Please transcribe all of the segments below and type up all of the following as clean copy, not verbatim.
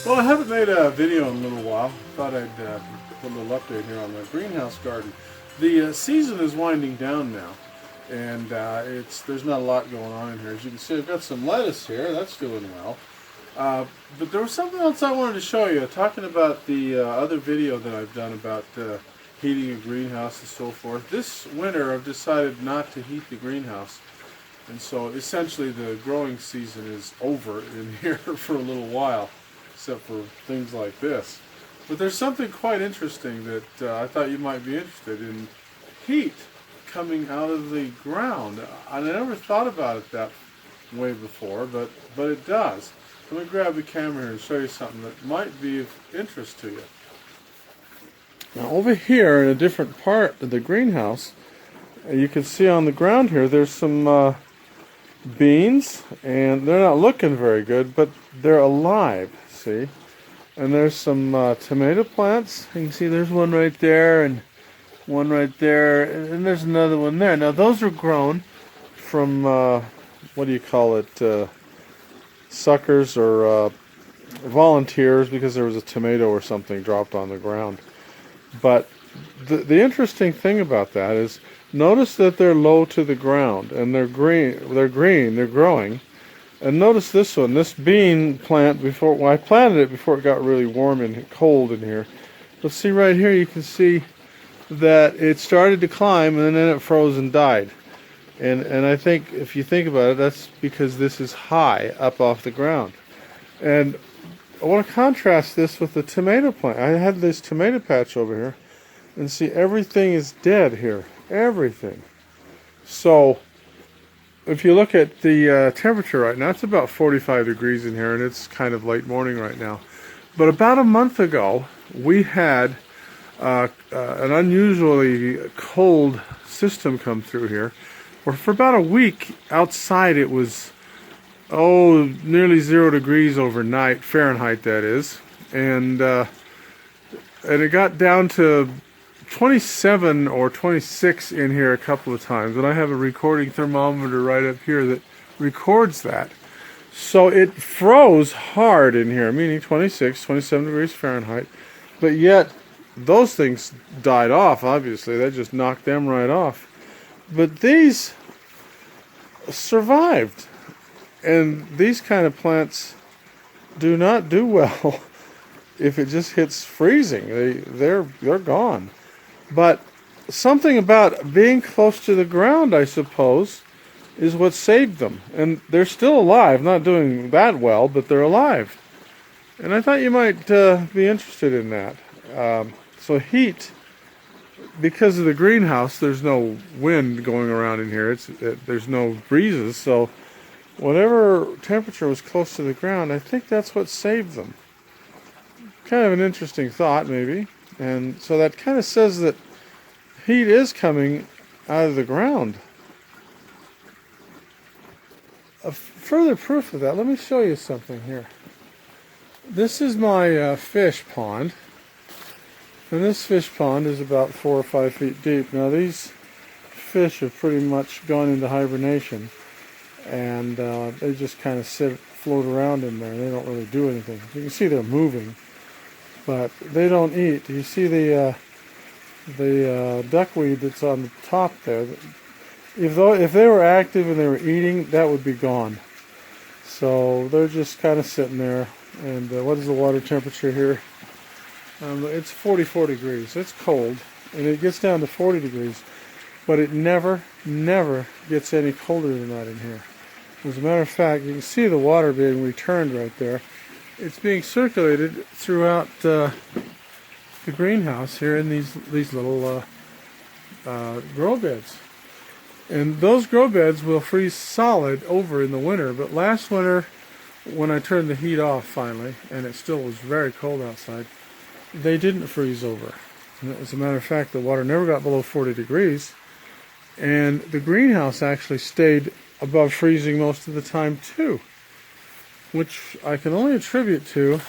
Well, I haven't made a video in a little while. Thought I'd put a little update here on the greenhouse garden. The season is winding down now, and there's not a lot going on in here. As you can see, I've got some lettuce here. That's doing well. But there was something else I wanted to show you. Talking about the other video that I've done about heating a greenhouse and so forth. This winter, I've decided not to heat the greenhouse. And so essentially the growing season is over in here for a little while, except for things like this. But there's something quite interesting that I thought you might be interested in. Heat coming out of the ground. I never thought about it that way before, but it does. Let me grab the camera here and show you something that might be of interest to you. Now over here in a different part of the greenhouse, you can see on the ground here there's some beans, and they're not looking very good, but they're alive, see? And there's some tomato plants. You can see there's one right there and one right there, and there's another one there. Now those are grown from, what do you call it, suckers or volunteers, because there was a tomato or something dropped on the ground. But the interesting thing about that is, notice that they're low to the ground, and they're green, they're growing. And notice this one, this bean plant, well, I planted it before it got really warm and cold in here. But see right here, you can see that it started to climb, and then it froze and died. And I think, if you think about it, that's because this is high up off the ground. And I want to contrast this with the tomato plant. I had this tomato patch over here, and see, everything is dead here. Everything. So, if you look at the temperature right now, it's about 45 degrees in here, and it's kind of late morning right now. But about a month ago, we had an unusually cold system come through here, where for about a week outside it was, nearly 0 degrees overnight, Fahrenheit that is, and it got down to 27 or 26 in here a couple of times, and I have a recording thermometer right up here that records that. So it froze hard in here, meaning 26, 27 degrees Fahrenheit, but yet those things died off, obviously. That just knocked them right off. But these survived, and these kind of plants do not do well if it just hits freezing. They're gone. But something about being close to the ground, I suppose, is what saved them. And they're still alive, not doing that well, but they're alive. And I thought you might be interested in that. So heat, because of the greenhouse, there's no wind going around in here. There's no breezes, so whatever temperature was close to the ground, I think that's what saved them. Kind of an interesting thought, maybe. And so that kind of says that heat is coming out of the ground. A further proof of that, let me show you something here. This is my fish pond. And this fish pond is about 4 or 5 feet deep. Now these fish have pretty much gone into hibernation. And they just kind of float around in there. They don't really do anything. You can see they're moving, but they don't eat. You see the duckweed that's on the top there? If they were active and they were eating, that would be gone. So they're just kind of sitting there. And what is the water temperature here? It's 44 degrees. It's cold, and it gets down to 40 degrees, but it never gets any colder than that in here. As a matter of fact, you can see the water being returned right there. It's being circulated throughout the greenhouse here in these little grow beds. And those grow beds will freeze solid over in the winter, but last winter, when I turned the heat off finally, and it still was very cold outside, they didn't freeze over. As a matter of fact, the water never got below 40 degrees, and the greenhouse actually stayed above freezing most of the time too, which I can only attribute to,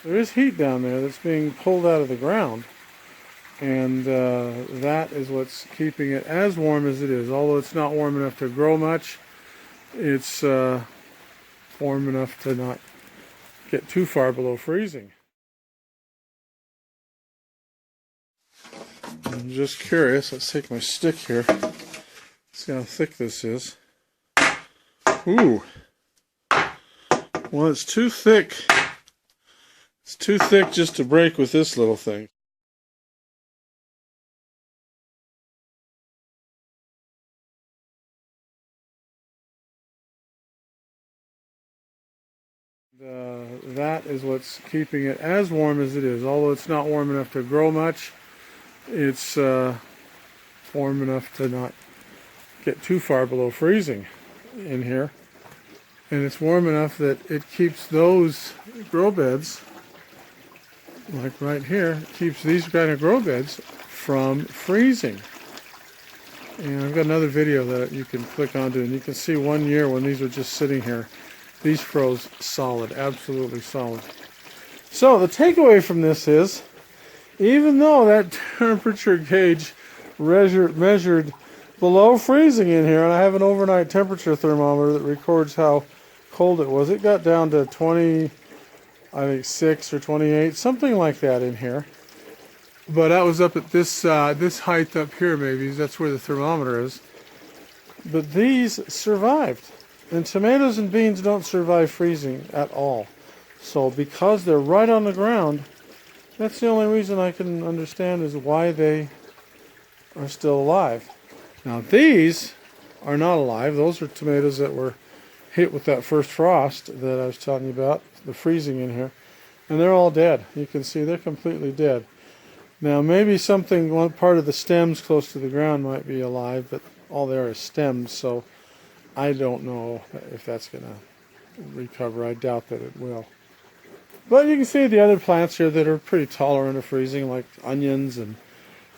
there is heat down there that's being pulled out of the ground, and that is what's keeping it as warm as it is. Although it's not warm enough to grow much, it's warm enough to not get too far below freezing. I'm just curious. Let's take my stick here. See how thick this is. Ooh. Well, it's too thick. It's too thick just to break with this little thing. That is what's keeping it as warm as it is. Although it's not warm enough to grow much, it's warm enough to not get too far below freezing in here. And it's warm enough that it keeps those grow beds, like right here, keeps these kind of grow beds from freezing. And I've got another video that you can click onto, and you can see 1 year when these were just sitting here. These froze solid, absolutely solid. So the takeaway from this is, even though that temperature gauge measured below freezing in here, and I have an overnight temperature thermometer that records how cold it was, it got down to 20, I think 6 or 28, something like that in here. But that was up at this this height up here, maybe. That's where the thermometer is. But these survived. And tomatoes and beans don't survive freezing at all. So because they're right on the ground, that's the only reason I can understand is why they are still alive. Now these are not alive. Those are tomatoes that were hit with that first frost that I was telling you about, the freezing in here. And they're all dead. You can see they're completely dead. Now maybe one part of the stems close to the ground might be alive, but all there is stems, so I don't know if that's going to recover. I doubt that it will. But you can see the other plants here that are pretty tolerant of freezing, like onions and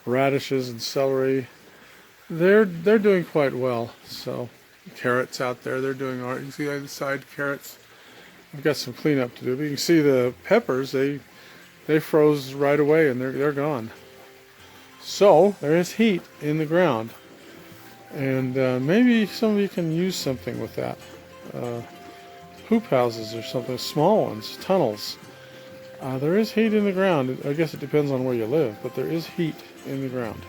radishes and celery. They're doing quite well. So carrots out there, they're doing all right. You can see the other side carrots. I've got some cleanup to do. But you can see the peppers, they froze right away and they're gone. So there is heat in the ground. And maybe some of you can use something with that. Hoop houses or something, small ones, tunnels. There is heat in the ground. I guess it depends on where you live, but there is heat in the ground.